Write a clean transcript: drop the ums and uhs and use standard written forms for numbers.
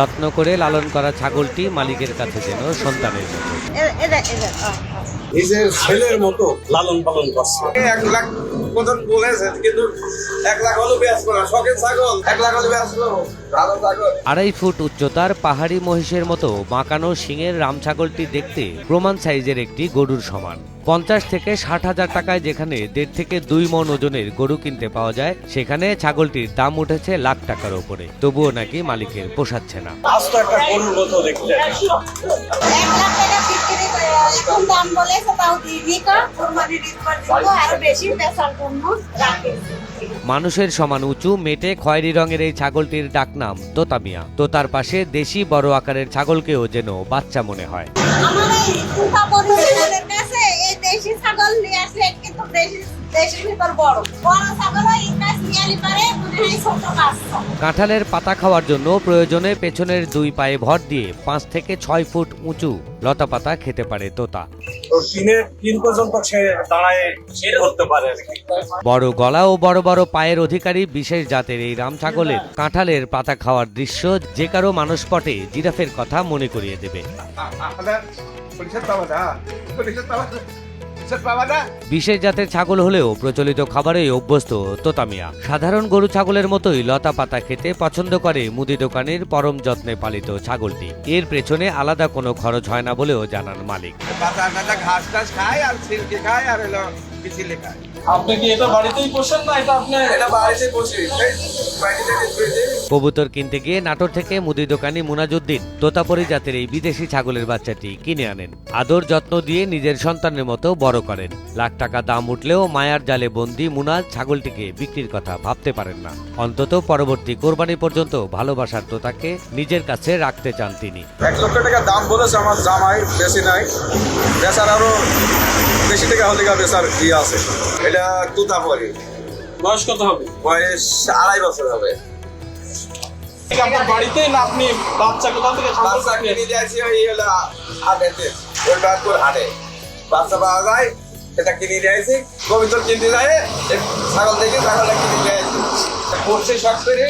যত্ন করে লালন করা ছাগলটি মালিকের কাছে যেন সন্তানের মতো। নিজের ছেলের মতো লালন পালন করছে। 1 লাখ প্রথম বলেছে, কিন্তু 1 লাখ হলো বেচবো না, শখের ছাগল 1 লাখ হলো বেচবো। 2.5 ফুট উচ্চতার পাহাড়ি মহিষের মতো বাঁকানো শিঙের রাম ছাগলটি দেখতে প্রমাণ সাইজের একটি গরুর সমান। 50 থেকে 60 হাজার টাকায় যেখানে 1.5 থেকে 2 মণ ওজনের গরু কিনতে পাওয়া যায়, সেখানে ছাগলটির দাম উঠেছে লাখ টাকার উপরে। তবুও নাকি মালিকের পোষাচ্ছে না। আজ তো একটা গরুর মতো দেখতে। 1 লাখ টাকা বিক্রি করে এখন দাম বলেছে, তাও দিইনি কা কুরবানির ঈদ পর দিব, আর বেশি বেচার জন্য রাখি। মানুষের সমান উঁচু মেটে খয়েরি রঙের এই ছাগলটির ডাকনাম তোতা মিয়া। তোতার পাশে দেশি বড় আকারের ছাগলকেও যেন বাচ্চা মনে হয়। আমার এই কুটা পরিবারের কাছে এই দেশি ছাগল নিয়ে আসলে কিন্তু দেশির ভিতর বড় ছাগল হয়, ইকাস নিয়ালি পারে মনে হয় ছোট বাচ্চা। কাঁঠালের পাতা খাওয়ার জন্য প্রয়োজনে পেছনের 2 পায়ে ভর দিয়ে 5 থেকে 6 ফুট উঁচু লতা পাতা খেতে পারে তোতা। দিন পর্যন্ত সে দাঁড়ায় করতে পারে। বড় গলা ও বড় বড় পায়ের অধিকারী বিশেষ জাতের এই রাম ছাগলের কাঁঠালের পাতা খাওয়ার দৃশ্য যে কারো মানসপটে জিরাফের কথা মনে করিয়ে দেবে। বিশেষ জাতের ছাগল হলেও প্রচলিত খাবারে অভ্যস্ত তোতা মিয়া। সাধারণ গরু ছাগলের মতোই লতা পাতা খেতে পছন্দ করে মুদি দোকানের পরম যত্নে পালিত ছাগলটি। এর পেছনে আলাদা কোনো খরচ হয় না বলেও জানান মালিক। ঘাস টাস খায় আর সিল্কি খায় আর হলো পিছিলে খায়। আপনি কি এটা বাড়িতেই পোষেন না এটা আপনি? এটা বাড়িতে বসে কবুতর কিনতে গিয়ে নাটোর থেকে মুদি দোকানি মুনাজুদ্দিন তোতাপরি জাতের এই বিদেশি ছাগলের বাচ্চাটি কিনে আনেন। আদর যত্ন দিয়ে নিজের সন্তানের মতো বড় করেন। লাখ টাকা দাম উঠলেও মায়ার জালে বন্দী মুনাজ ছাগলটিকে বিক্রির কথা ভাবতে পারেন না। অন্তত পরবর্তী কোরবানি পর্যন্ত ভালোবাসার তোতাকে নিজের কাছে রাখতে চান তিনি। 1 লক্ষ টাকা দাম বলেছে আমার জামাই, বেশি নাই, বেচার আরো বেশি টাকা হলে বেচার কি আছে। এটা তুতাপরি। বয়স কত হবে? বয়স 2.5 বছর হবে। আপনার বাড়িতেই না আপনি বাচ্চা কোথা থেকে বাচ্চা কিনে দিয়েছি ওই হলো হাটেতে, ওই বাদপুর হাটে বাচ্চা পাওয়া যায়, এটা কিনে দিয়েছি। কবিতর কিনতে যায় ছাগল দেখে ছাগলটা কিনে দিয়েছি, পড়ছে শখ করে।